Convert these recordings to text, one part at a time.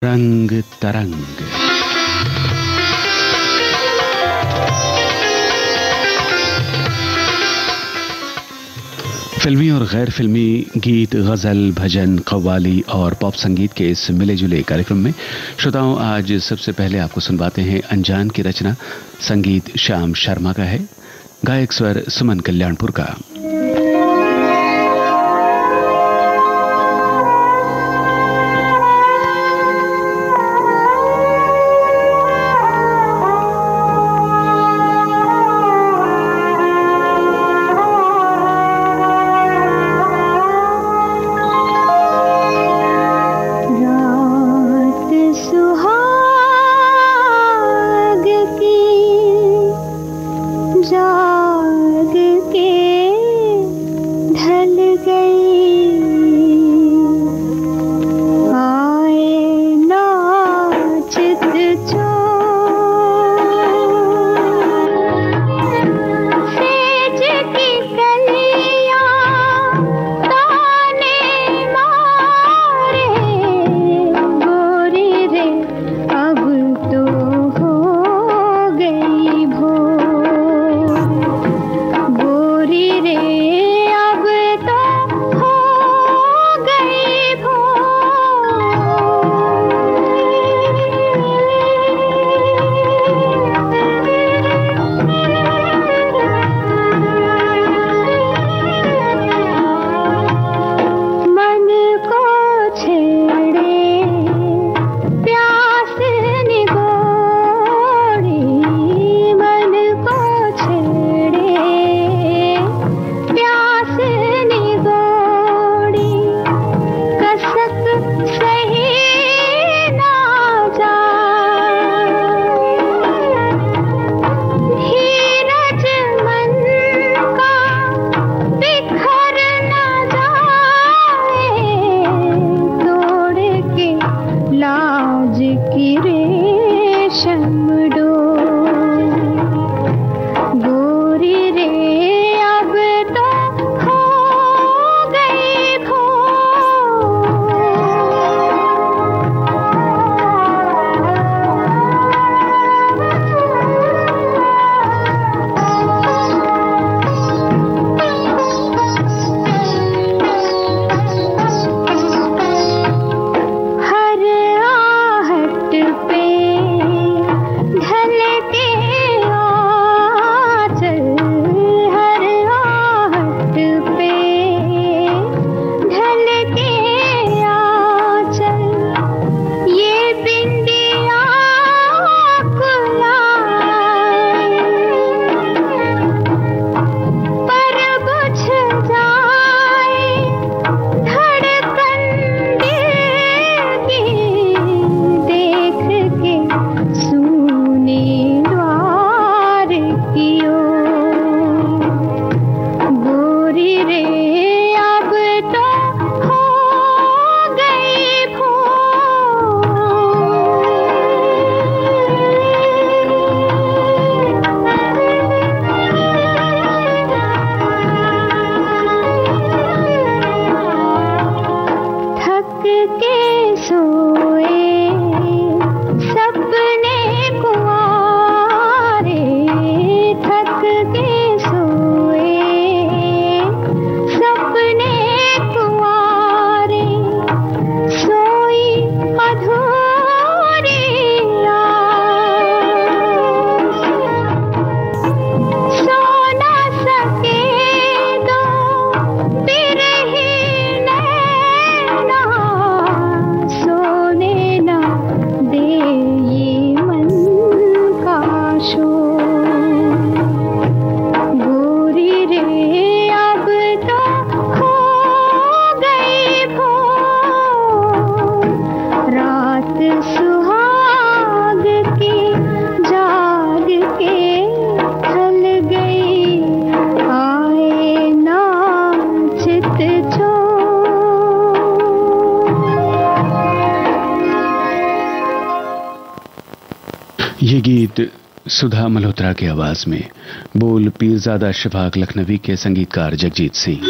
रंग तरंग। फिल्मी और गैर फिल्मी गीत, गजल, भजन, कव्वाली और पॉप संगीत के इस मिले जुले कार्यक्रम में श्रोताओं, आज सबसे पहले आपको सुनवाते हैं अनजान की रचना। संगीत श्याम शर्मा का है, गायक स्वर सुमन कल्याणपुर का। ये गीत सुधा मल्होत्रा की आवाज में, बोल पीरजादा शफाक लखनवी के, संगीतकार जगजीत सिंह।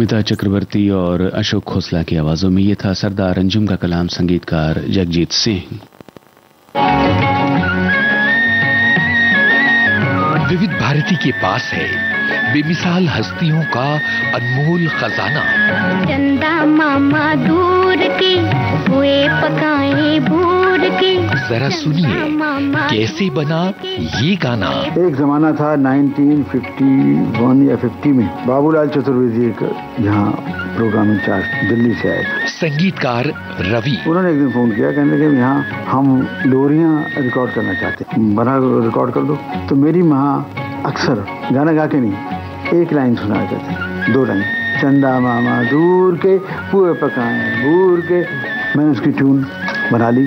अमिता चक्रवर्ती और अशोक खोसला की आवाजों में ये था सरदार अंजुम का कलाम, संगीतकार जगजीत सिंह। विविध भारती के पास है बेमिसाल हस्तियों का अनमोल खजाना। चंदा मामा दूर के हुए पकाए भूर के। जरा सुनिए कैसे बना ये गाना। एक जमाना था 1951 या 50 में बाबूलाल चतुर्वेदी यहाँ प्रोग्राम इंचार्ज दिल्ली से आए। संगीतकार रवि। उन्होंने एक दिन फोन किया, कहने लगे यहाँ हम लोरियां रिकॉर्ड करना चाहते हैं, बना रिकॉर्ड कर दो। तो मेरी माँ अक्सर गाना गा के नहीं, एक लाइन सुना करते, 2 लाइन, चंदा मामा दूर के पुए पकाए भूर के। मैंने उसकी ट्यून बना ली,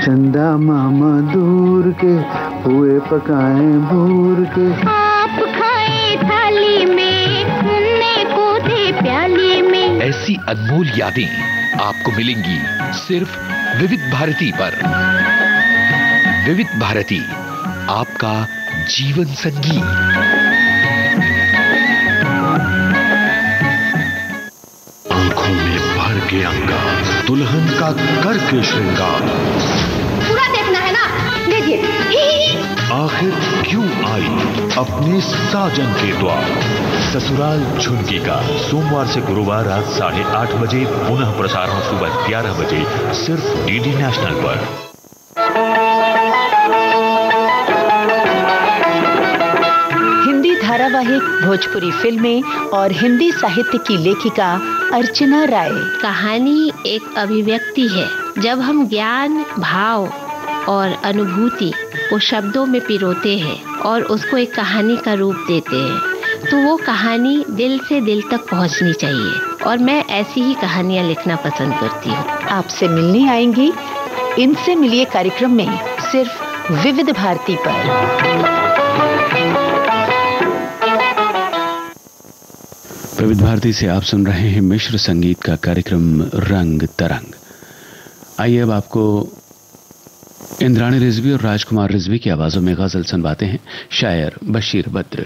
चंदा मामा दूर के पुए पकाए भूर के। आप खाए थाली में, सुनने को थे प्याली में। ऐसी अनमोल यादें आपको मिलेंगी सिर्फ विविध भारती पर। विविध भारती, आपका जीवन संगीत। आंखों में भर के अंगार, दुल्हन का करके श्रृंगार। पूरा देखना है ना, लीजिए। आखिर क्यों आई अपने साजन के द्वार। ससुराल झुनकी का सोमवार से गुरुवार रात 8:30 बजे, पुनः प्रसारण सुबह 11 बजे, सिर्फ डीडी नेशनल पर। हिंदी धारावाहिक, भोजपुरी फिल्में और हिंदी साहित्य की लेखिका अर्चना राय। कहानी एक अभिव्यक्ति है। जब हम ज्ञान, भाव और अनुभूति को शब्दों में पिरोते हैं और उसको एक कहानी का रूप देते हैं, तो वो कहानी दिल से दिल तक पहुंचनी चाहिए। और मैं ऐसी ही कहानियां लिखना पसंद करती हूँ। आपसे मिलने आएंगी इनसे मिलिए कार्यक्रम में, सिर्फ विविध भारती पर। विविध भारती से आप सुन रहे हैं मिश्र संगीत का कार्यक्रम रंग तरंग। आइए अब आपको इंद्राणी रिजवी और राजकुमार रिजवी की आवाजों में गजल सुनवाते हैं शायर बशीर बद्र।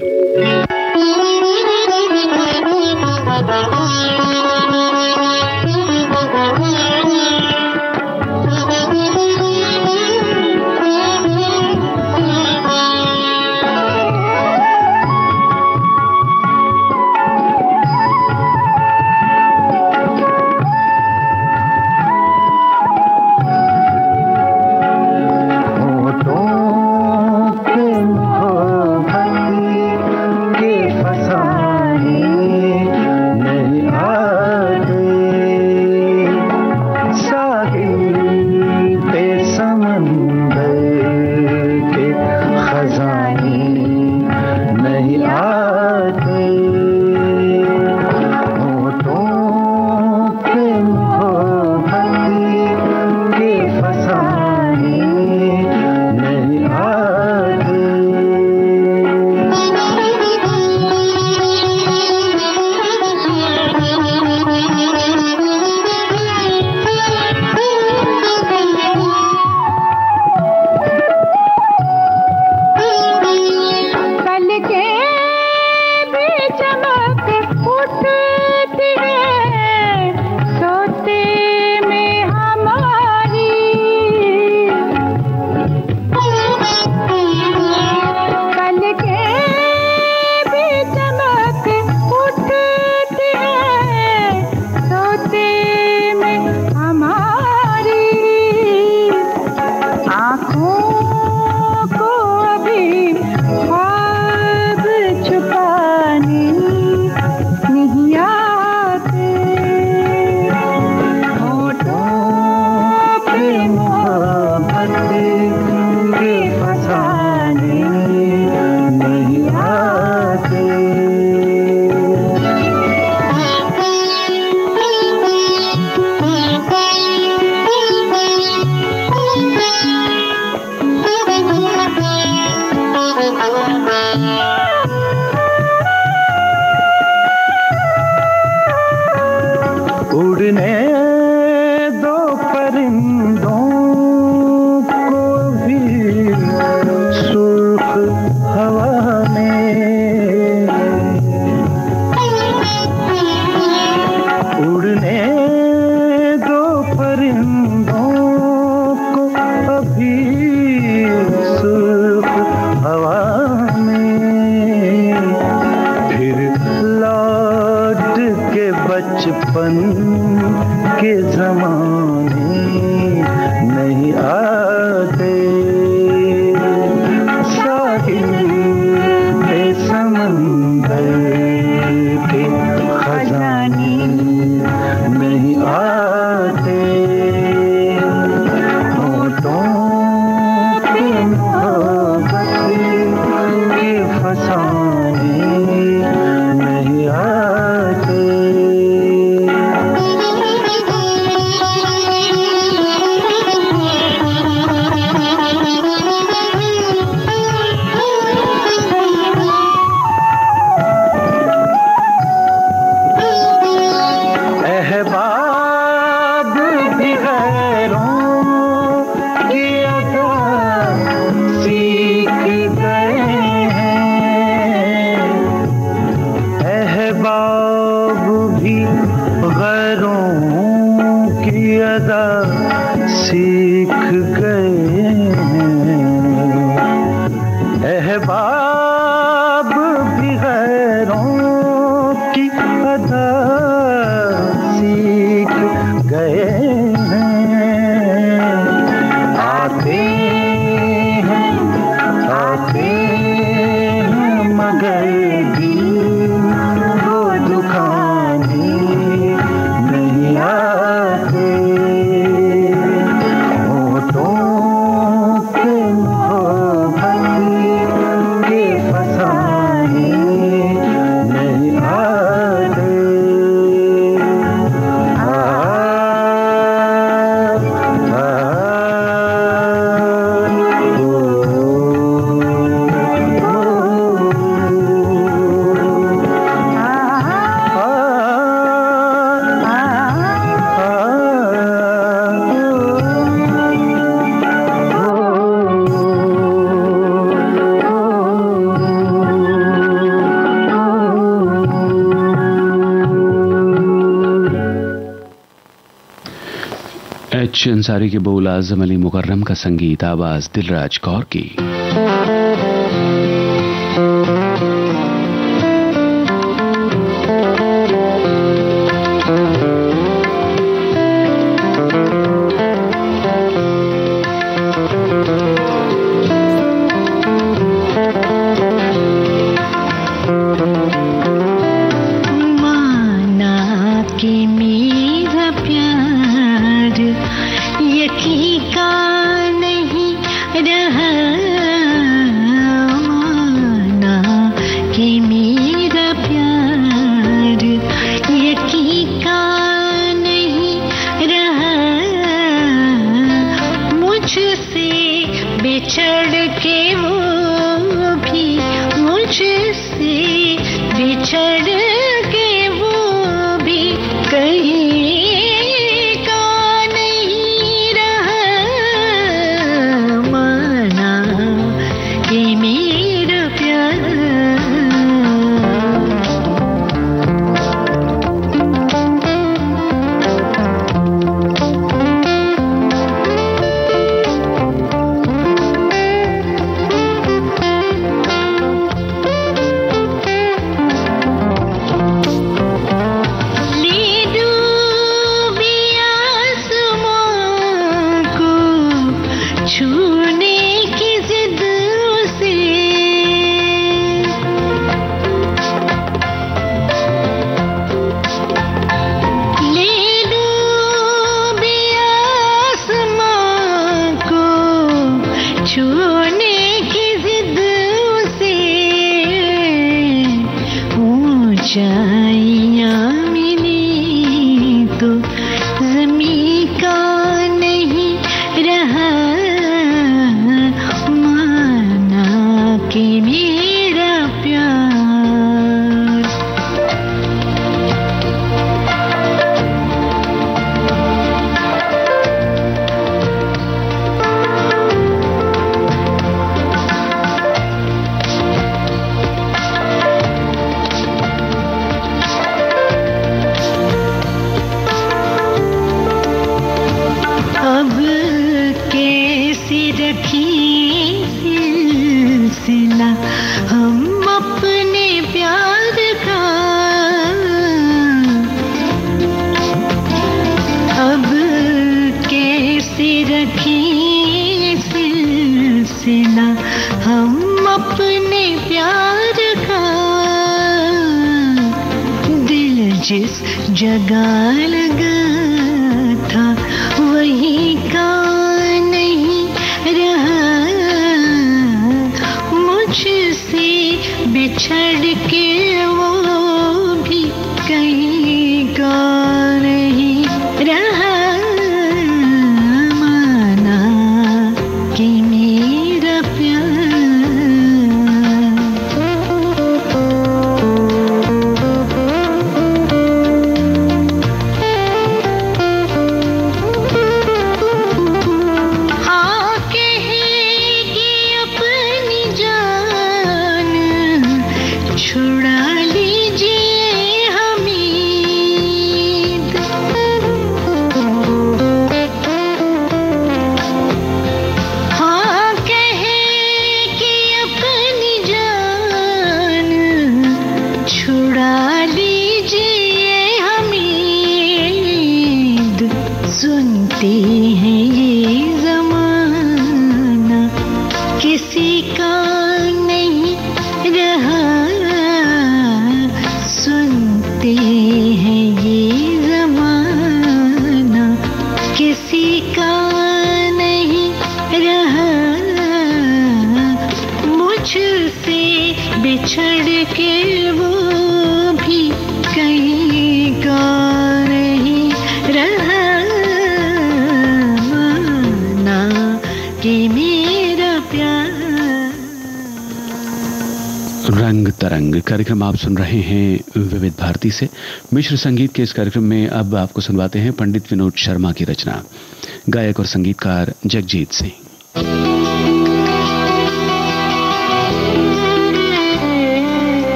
उड़ने दो परिंदों को भी सुर्ख हवा में, के ज़माने नहीं आते, साहिल पे समंदर के खजाने नहीं आते, होठों पे मोहब्बत के फसाने नहीं आते। अहबाब भी गैरों की अदा सीख गए हैं, अहबाब भी गैरों की अदा सीख गए हैं, अहबाब भी गैरों की अदा सीख गए हैं। आते हैं मगर दिल वो दुखाने नहीं आते, होठों पे मोहब्बत के फसाने नहीं आते। एच अंसारी के बोल, आज़म अली मुकर्रम का संगीत, आवाज दिलराज कौर की। जिस जगह लगा था वही का नहीं रहा, मुझसे बिछड़ के वो भी कहीं का नहीं रहा। माना कि मेरा सुनते हैं ये जमाना किसी का नहीं रहा, सुनते हैं ये जमाना किसी का नहीं रहा, मुझसे बिछड़ के वो भी कहीं का नहीं रहा। रंग तरंग कार्यक्रम आप सुन रहे हैं विविध भारती से। मिश्र संगीत के इस कार्यक्रम में अब आपको सुनवाते हैं पंडित विनोद शर्मा की रचना, गायक और संगीतकार जगजीत सिंह।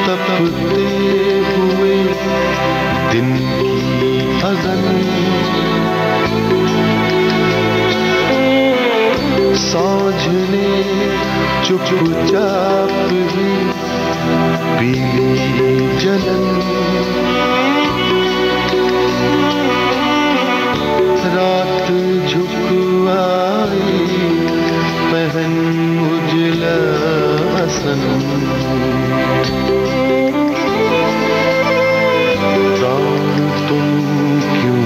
तपते हुए दिन की अगन, सांझने चुपचाप ही पीली जलन, रात झुक आई पहन उजला सन, प्राण तुम क्यों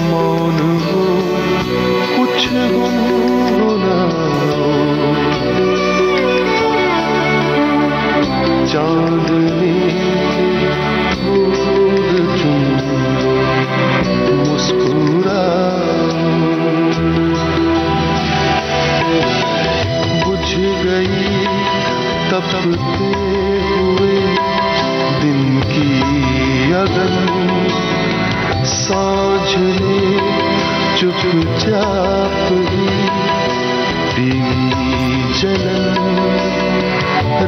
मौन हो, कुछ गुनगुनाओ, चांदनी फूल तुम मुस्कुराओ, बुझ गई तपते हुए दिन की अगन, सांझने चुपचाप ही पीली जलन,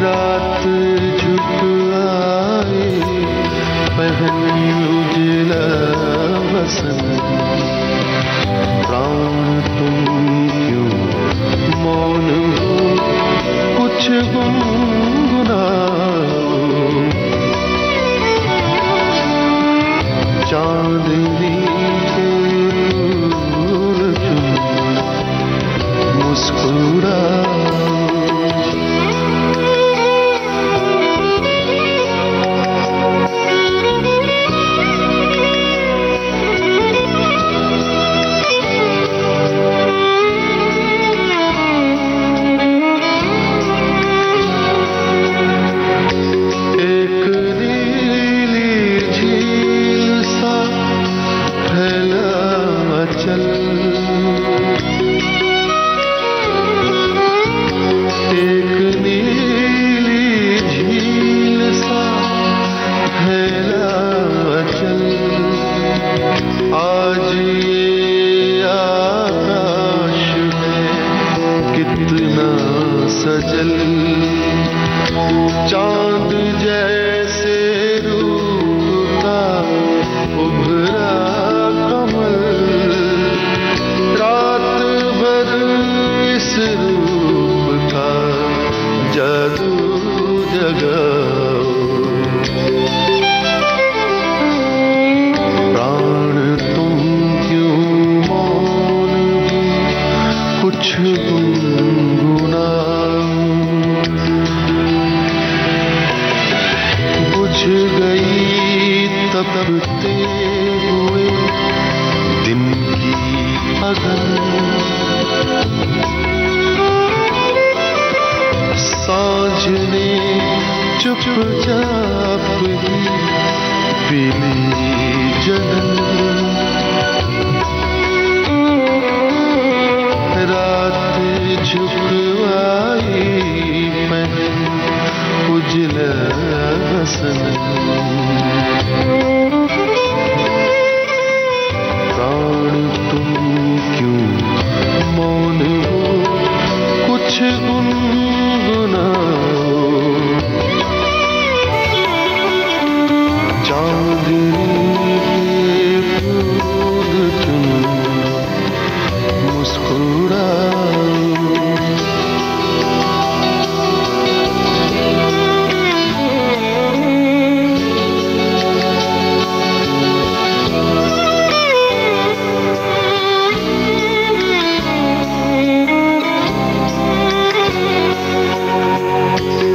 रात झुक आए पहन उजला वसन, प्राण तुम क्यों मौन हो, कुछ गुनगुनाओ, चांदनी के फूल तुम मुस्कुराओ। सजल चांद जैसे रूप का उभरा कमल, रात भर इस रूप का जादू जगाओ, अगन सांझ ने चुपचाप ही पीली जलन रात झुकवाई पहन उजला बसन प्राण तुम क्यों मौन हो कुछ गुनगुनाओ चांदनी के फूल तुम मुस्कुराओ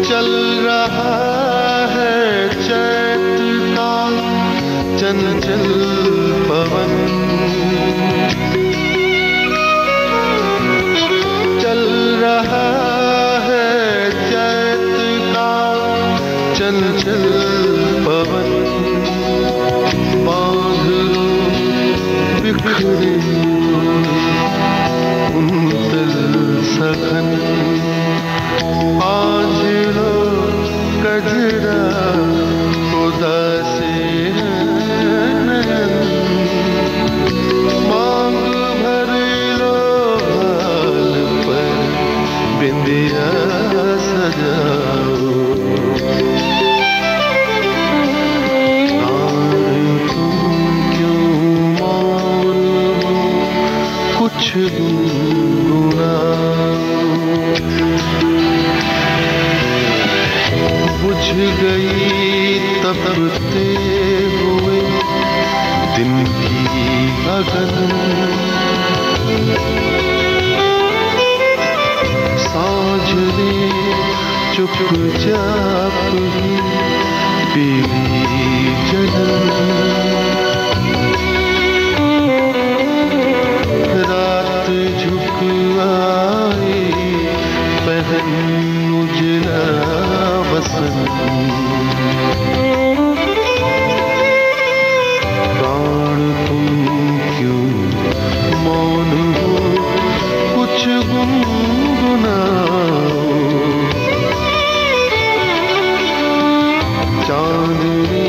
चल रहा है चैत का चंचल पवन चल रहा है चैत का चंचल पवन बांध लो बिखरे कुंतल सघन बांध लो कजरा उदासी नयन मांग भर लो हाल पर बिंदिया सजाओ तुम क्यों मौन हो कुछ गुनगुनाओ बुझ गई तपते हुए दिन की अगन सांझ ने चुपचाप ही पीली जलन रात झुक आई पहन उजला बसन प्राण तुम क्यों मौन हो कुछ गुनगुनाओ चांदनी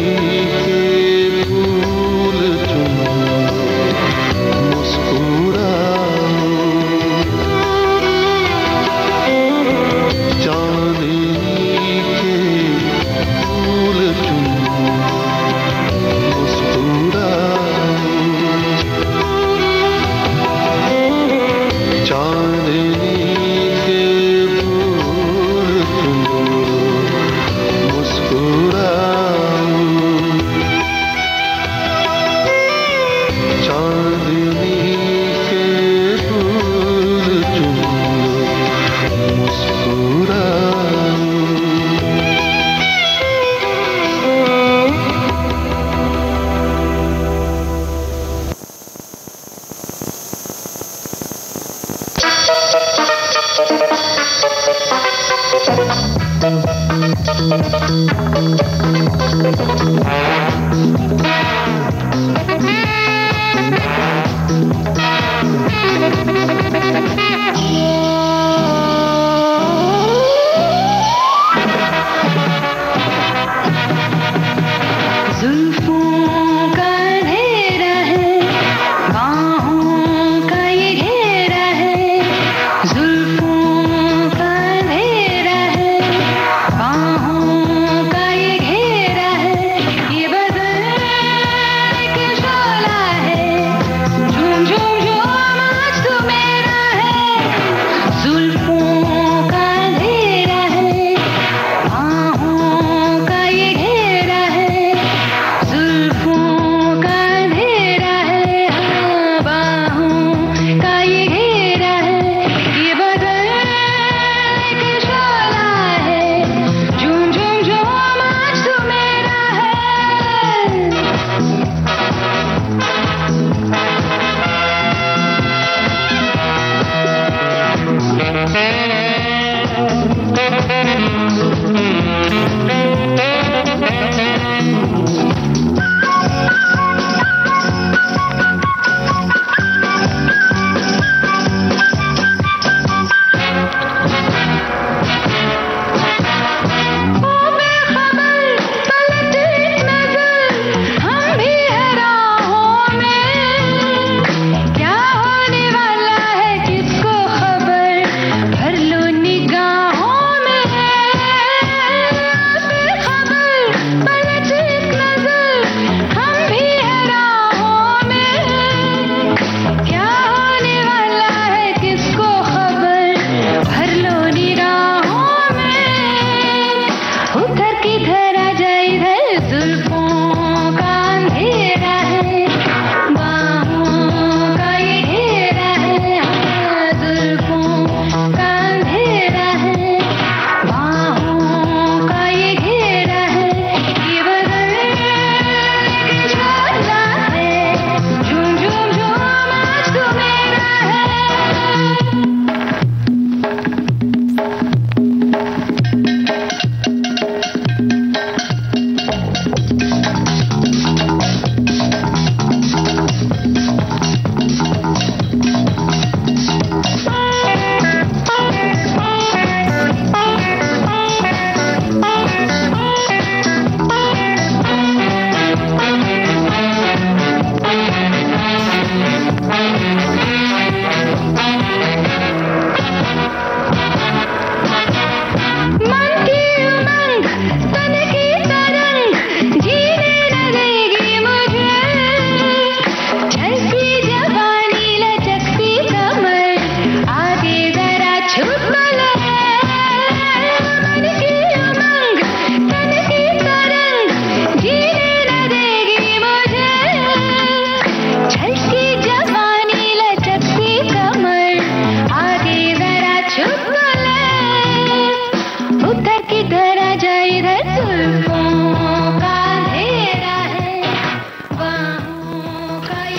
के फूल तुम मुस्कुराओ चांदनी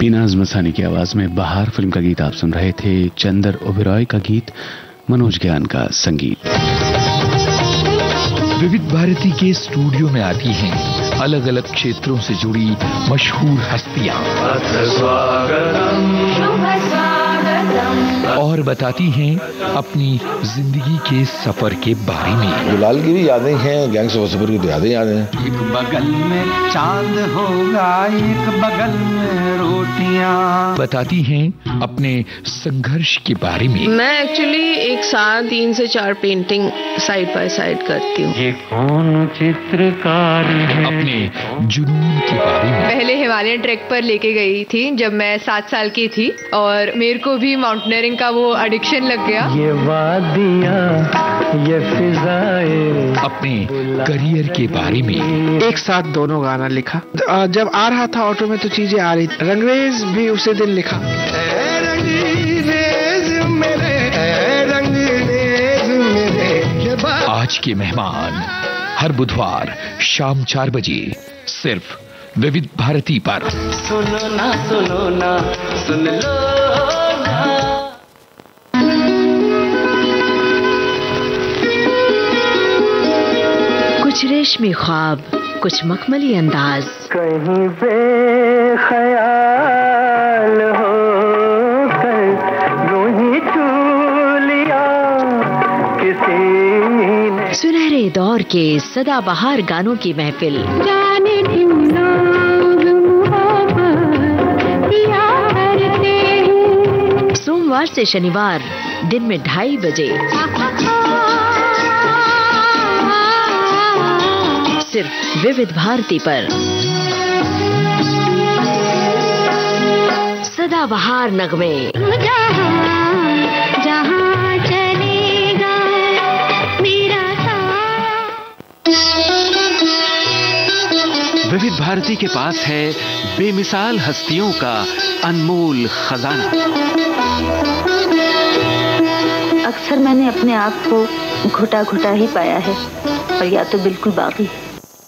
पीनाज मसानी की आवाज में बहार फिल्म का गीत आप सुन रहे थे। चंदर ओबेरॉय का गीत, मनोज ज्ञान का संगीत। विविध भारती के स्टूडियो में आती हैं अलग अलग क्षेत्रों से जुड़ी मशहूर हस्तियां और बताती हैं अपनी जिंदगी के सफर के बारे में। गुलाल की भी यादें हैं, गैंग्स ऑफ वासेपुर की तो यादें हैं। एक बगल में चांद होगा, एक बगल में रोटियां। बताती हैं अपने संघर्ष के बारे में। मैं एक्चुअली एक साथ 3 से 4 पेंटिंग साइड बाय साइड करती हूँ। ये कौन चित्रकार है? अपने जुनून के बारे में। पहले हिमालयन ट्रैक पर लेके गई थी जब मैं 7 साल की थी और मेरे को भी माउंटेनियरिंग का वो एडिक्शन लग गया। ये वादियाँ, ये फिजाएं। अपने करियर के बारे में। एक साथ दोनों गाना लिखा। जब आ रहा था ऑटो में तो चीजें आ रही। रंगरेज भी उसी दिन लिखा। आज के मेहमान हर बुधवार शाम 4 बजे सिर्फ विविध भारती पर। सुनो ना सुन लो ना। कुछ रेशमी ख्वाब, कुछ मखमली अंदाज। कहीं बेख्याल हो कर यूं ही छू लिया किसी ने। सुनहरे दौर के सदाबहार गानों की महफिल। जाने किया करते हैं। सोमवार से शनिवार दिन में 2:30 बजे सिर्फ विविध भारती पर। सदाबहार नगमे। जहाँ चलेगा मेरा साथ। विविध भारती के पास है बेमिसाल हस्तियों का अनमोल खजाना। अक्सर मैंने अपने आप को घुटा घुटा ही पाया है और या तो बिल्कुल बाकी।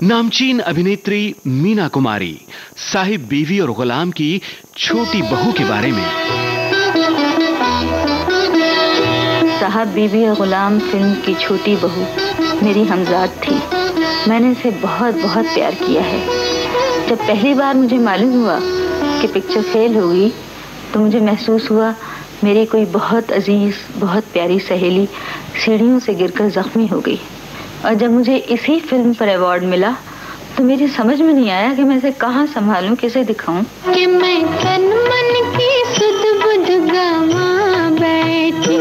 नामचीन अभिनेत्री मीना कुमारी साहिब बीवी और गुलाम की छोटी बहू के बारे में। साहब बीवी और गुलाम फिल्म की छोटी बहू मेरी हमजाद थी। मैंने इसे बहुत बहुत प्यार किया है। जब पहली बार मुझे मालूम हुआ कि पिक्चर फेल होगी तो मुझे महसूस हुआ मेरी कोई बहुत अजीज, बहुत प्यारी सहेली सीढ़ियों से गिरकर जख्मी हो गई। और जब मुझे इसी फिल्म पर अवार्ड मिला तो मेरी समझ में नहीं आया कि मैं इसे कहाँ संभालूं, किसे दिखाऊं। कि मैं तन मन की सुध बुध गवा बैठी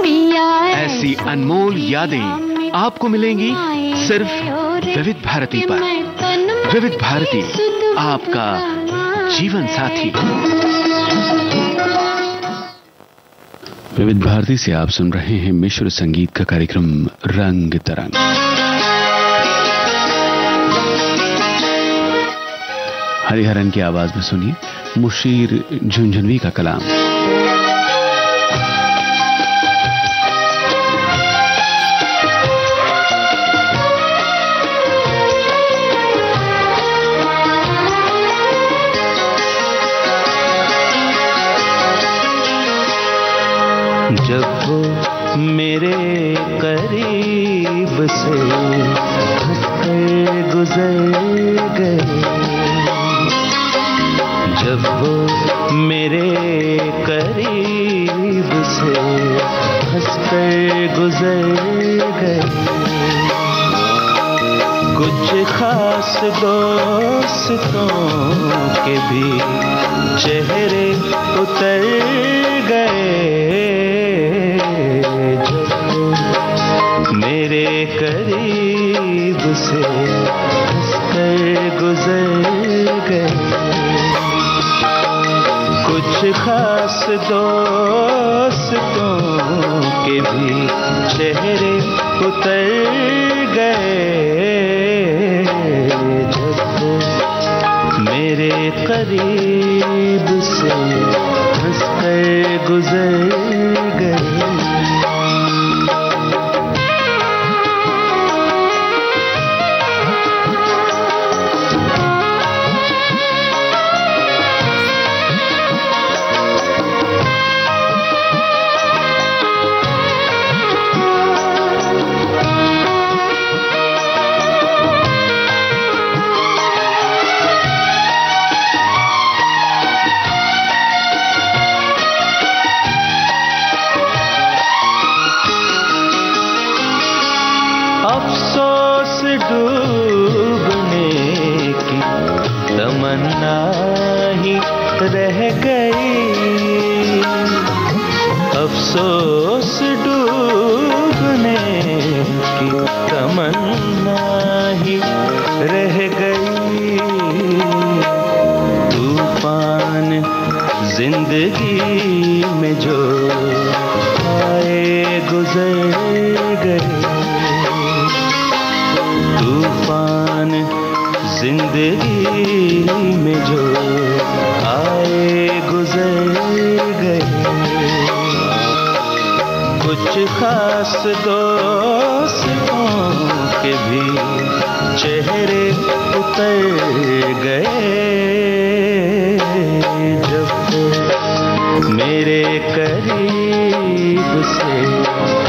पिया। ऐसी अनमोल यादें आपको मिलेंगी सिर्फ विविध भारती पर। विविध भारती, आपका जीवन साथी। विविध भारती से आप सुन रहे हैं मिश्र संगीत का कार्यक्रम रंग तरंग। हरिहरन की आवाज में सुनिए मुशीर झुंझुनवी का कलाम। जब वो मेरे करीब से हंसकर गुजर गए, जब वो मेरे करीब से हंसकर गुजर गए, कुछ खास दोस्तों के भी चेहरे उतर गए, मेरे करीब से हंसकर गुजर गए, कुछ खास दोस्तों के भी चेहरे उतर गए, जब मेरे करीब से हंसकर गुजर गए। अफसोस डूबने की तमन्ना ही रह गई, अफसोस डूबने की तमन्ना ही रह गई, तूफान जिंदगी में जो आए गुजर गए, तूफान जिंदगी में जो आए गुजर गए, कुछ खास दोस्तों के भी चेहरे उतर गए, जब मेरे करीब से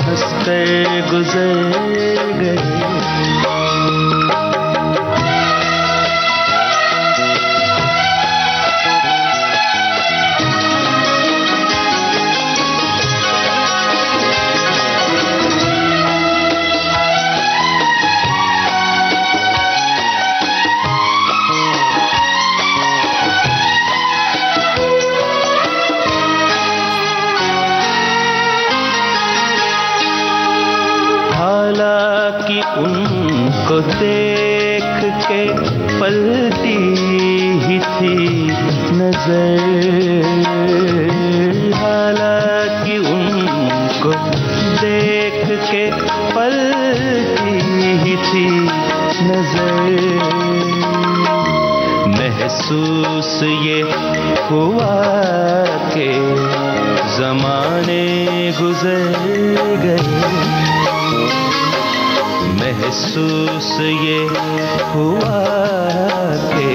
हंसकर गुजर गए। हालांकि उनको देख के पलटी ही थी नजर, हालांकि उनको देख के पलटी ही थी नजर, महसूस ये हुआ के जमाने गुजर गए, महसूस ये हुआ के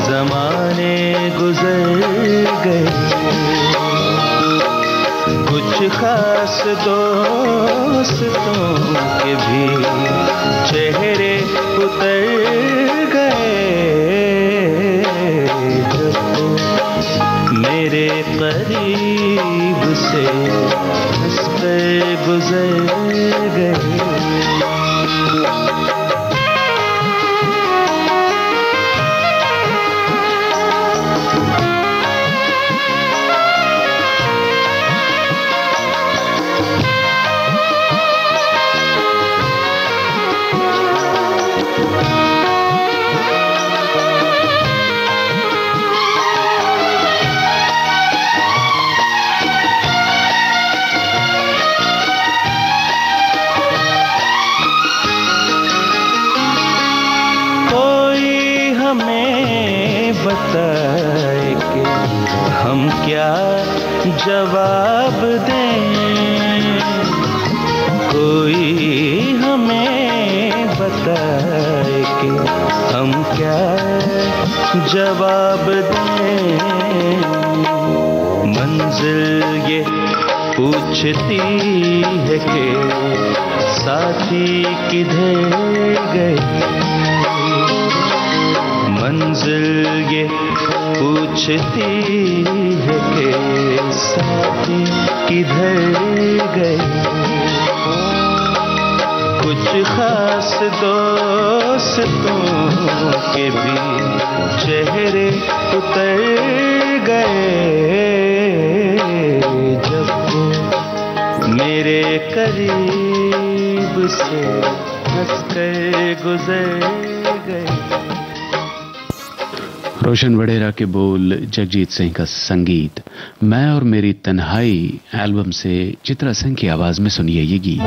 जमाने गुजर गए, कुछ खास दोस्तों के भी चेहरे उतर गए जब वो मेरे करीब से हंसकर गुजर गए। बताए कि हम क्या जवाब दें, कोई हमें बताए कि हम क्या जवाब दें। मंजिल ये पूछती है कि साथी किधर गए, मंजिल ये पूछती है कि साथी किधर गए। कुछ खास दोस्तों के भी चेहरे उतर गए जब वो मेरे करीब से हंसकर गुजर गए। रोशन वडेरा के बोल, जगजीत सिंह का संगीत। मैं और मेरी तन्हाई एल्बम से चित्रा सिंह की आवाज में सुनिए ये गीत।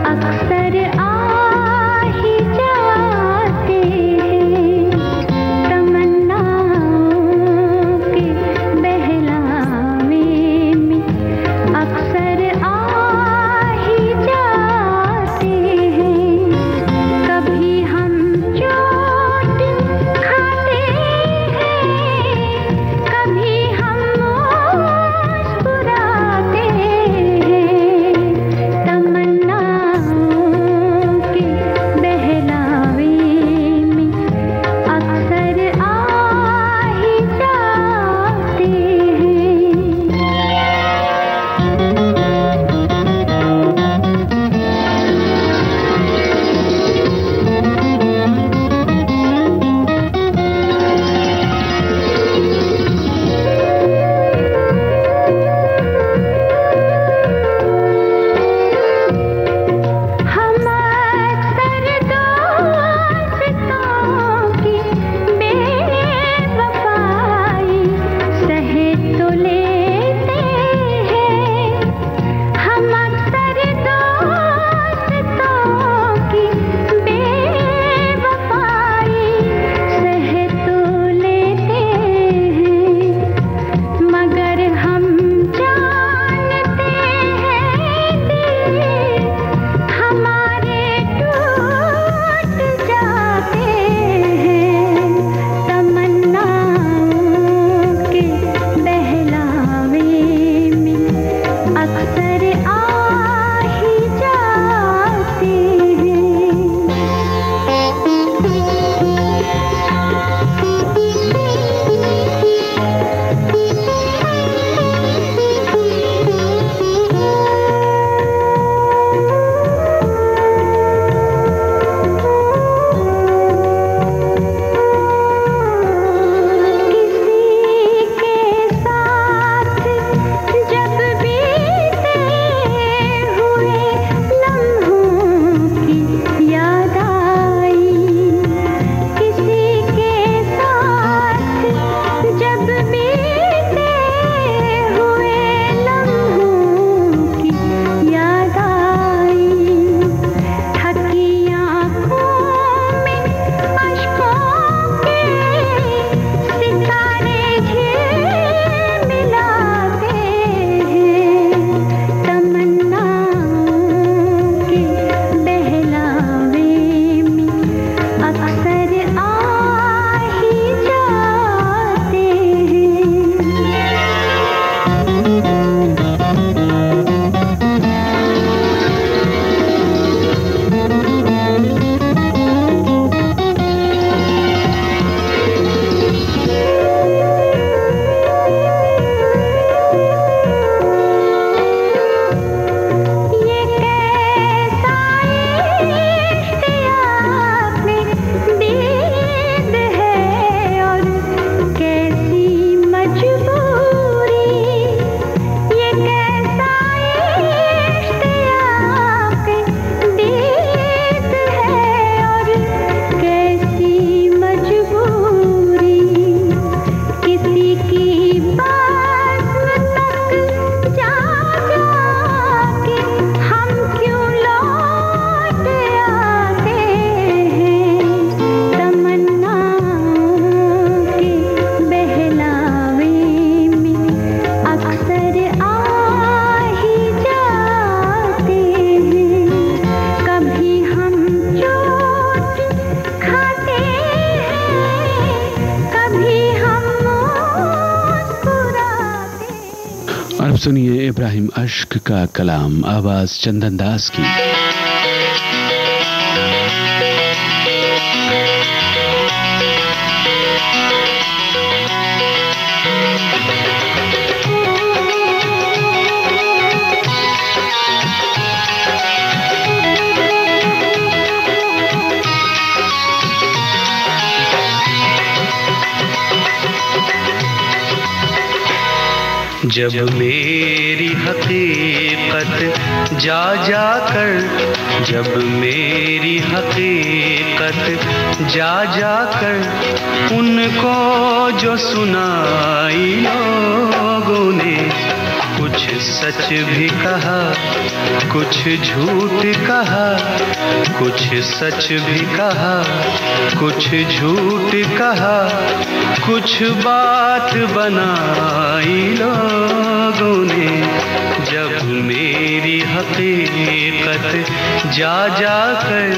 अक्सर आ ही जाते हैं। सुनिए इब्राहिम अश्क का कलाम, आवाज चंदन दास की। जब मेरी हकीकत जा जा कर, जब मेरी हकीकत जा जा कर उनको जो सुनाई लोगों ने, कुछ सच भी कहा कुछ झूठ कहा, कुछ सच भी कहा कुछ झूठ कहा, कुछ बात बनाई लोगों ने। जब मेरी हकीकत जा जा कर,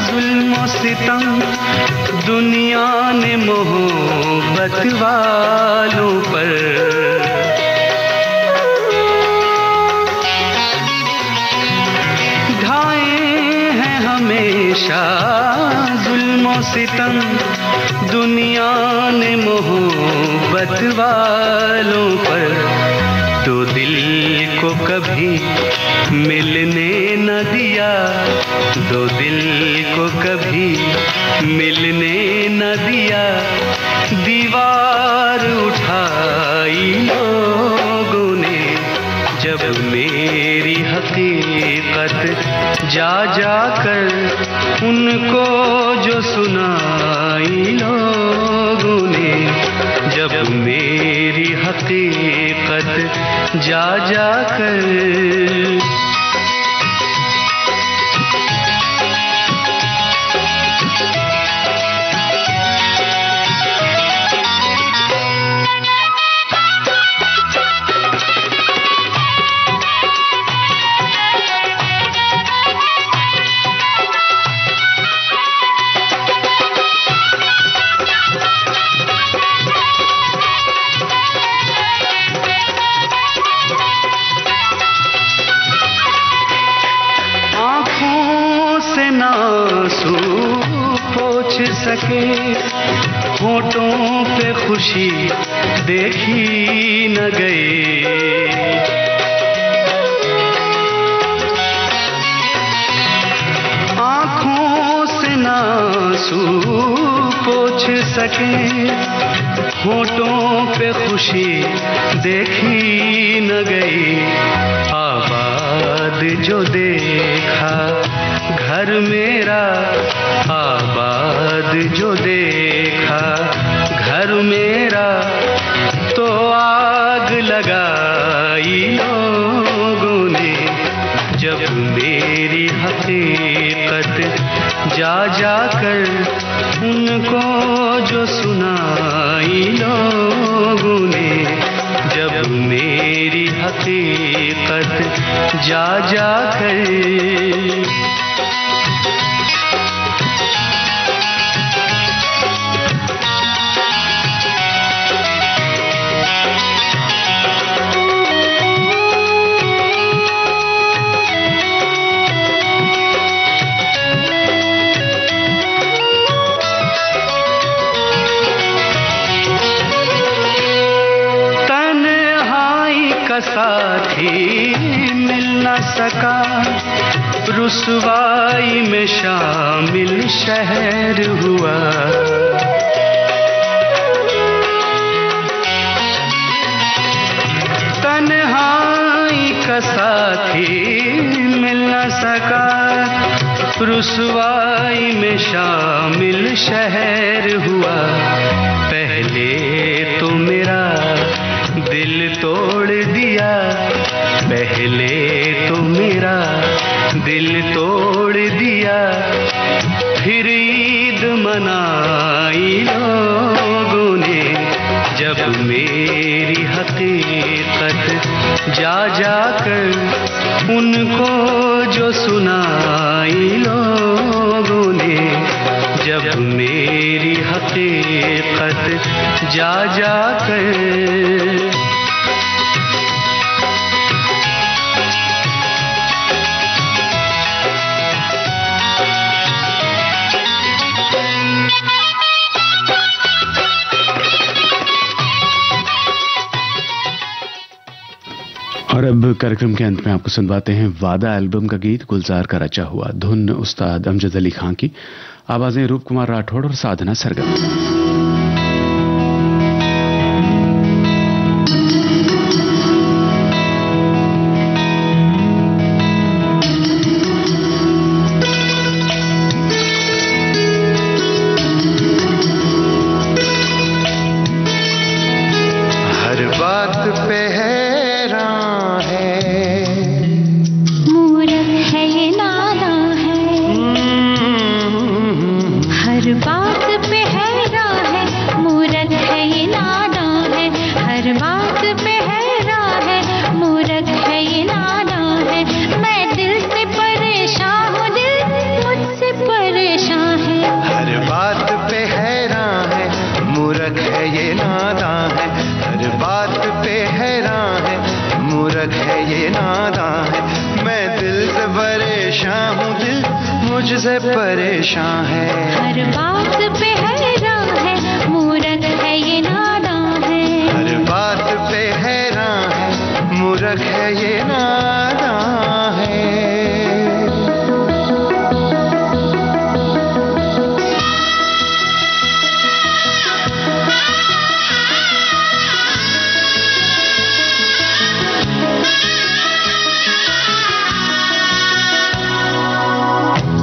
जुल्म सितम दुनिया ने मोहब्बत वालों पर, ढाए हैं हमेशा जुल्म सितम दुनिया ने मोहब्बत वालों पर। तो दिल को कभी मिलने न दिया, दो दिल को कभी मिलने न दिया, दीवार उठाई लोगों ने। जब मेरी हकीकत जा जा कर उनको जो सुनाई लोगों ने, जब मेरी हकीकत जा जा कर। आंसू पोंछ सके होठों पे खुशी देखी न गई, आँखों से आंसू पोंछ सके होठों पे खुशी देखी न गई। आबाद जो देखा घर मेरा, आबाद जो देखा घर मेरा, तो आग लगाई लोगों ने। जब मेरी हकीकत जा जा कर उनको जो सुनाई लोगों ने, जब मेरी हकीकत जा जा कर। साथी मिल न सका, रुसवाई में शामिल शहर हुआ। तन्हाई का साथी मिल न सका, रुसवाई में शामिल शहर हुआ। पहले तो मेरा दिल तोड़ दिया, पहले तो मेरा दिल तोड़ दिया। फिर ईद मनाई लोगों ने जब मेरी हकीकत जा जाकर उनको जो सुनाई लोगों ने, जब मेरी हकीकत जा जाकर। और अब कार्यक्रम के अंत में आपको सुनवाते हैं वादा एल्बम का गीत गुलजार का रचा हुआ। धुन उस्ताद अमजद अली खां की, आवाजें रूप कुमार राठौड़ और साधना सरगम। हर बात पे हैरान है, मूर्ख है ये नादां है। हर बात पे हैरान है, मूर्ख है ये नादां है। हर बात पे हैरान है, मूर्ख है ये नादां है। मैं दिल से परेशान हूँ, दिल मुझसे परेशान है। हर बात पे हैरान है, मूर्ख है ये नादां है। हर बात पे हैरान है, मूर्ख है ये नादां है। मैं दिल से परेशान हूँ, दिल मुझसे परेशान है। हर बात पे हैरान है, मूर्ख है ये नादां है। हर बात पे हैरान है, मूर्ख है ये नादां है।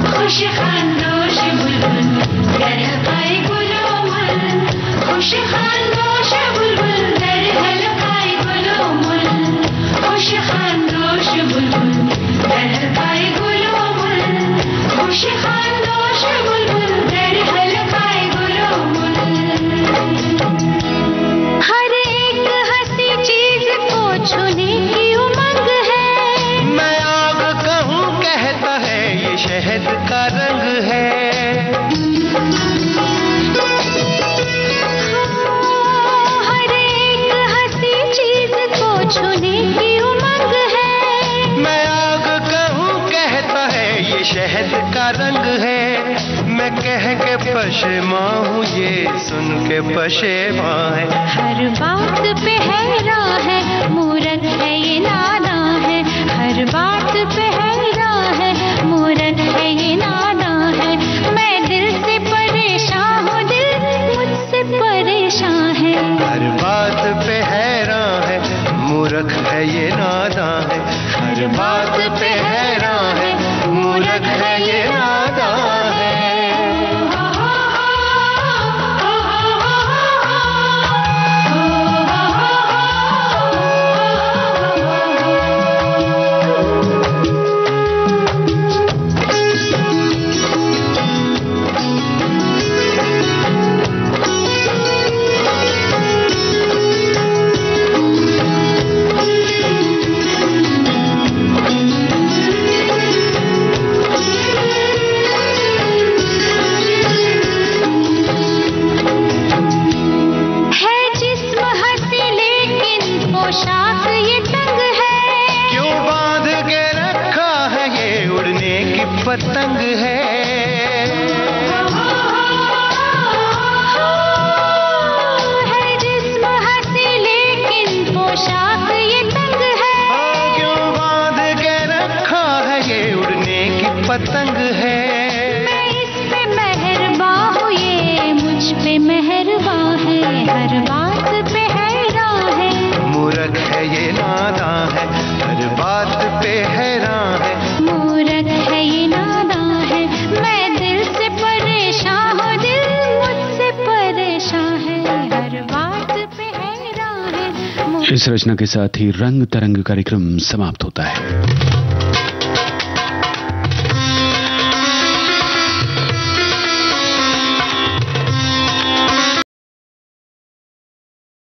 खुश खानोश बुलबुल दर हलकाए गुलोमुल। खुश खानोश बुलबुल दर हलकाए गुलोमुल। खुश खानोश बुलबुल दर हलकाए गुलोमुल। खुश खानोश बुलबुल दर हलकाए गुलोमुल। हर एक हंसी चीज को छूने की उमंग है। मैं आग कहूँ कहता है ये शहद का रंग है। हर एक हंसी चीज को छूने की उमंग है। मैं आग कहूँ कहता है ये शहद का रंग है। मैं कह के पशेमां हूँ, ये सुन के पशेमां है। हर बात पे हैरान है, मूर्ख है ये नादां है। हर बात पे हैरान है, मूर्ख है ये नादां है। मैं दिल से परेशान हूँ, दिल मुझसे परेशान है। हर बात पे हैरान है, मूर्ख है ये नादां है। हर बात पे हैरान है, मूर्ख है ये नादां है। पतंग है। जिस्म हंसी लेकिन पोशाक ये तंग है। क्यों बांध के रखा है ये उड़ने की पतंग है। मैं इस पे मेहरबान हूँ, ये मुझ पे मेहरबान है। हर बात पे हैरान है, मूर्ख है ये नादां है। हर बात पे हैरान है, मूर्ख है ये नादां है। मैं दिल से परेशान हूँ, दिल मुझसे परेशान है। हर बात पे हैरान है। इस रचना के साथ ही रंग तरंग कार्यक्रम समाप्त होता है।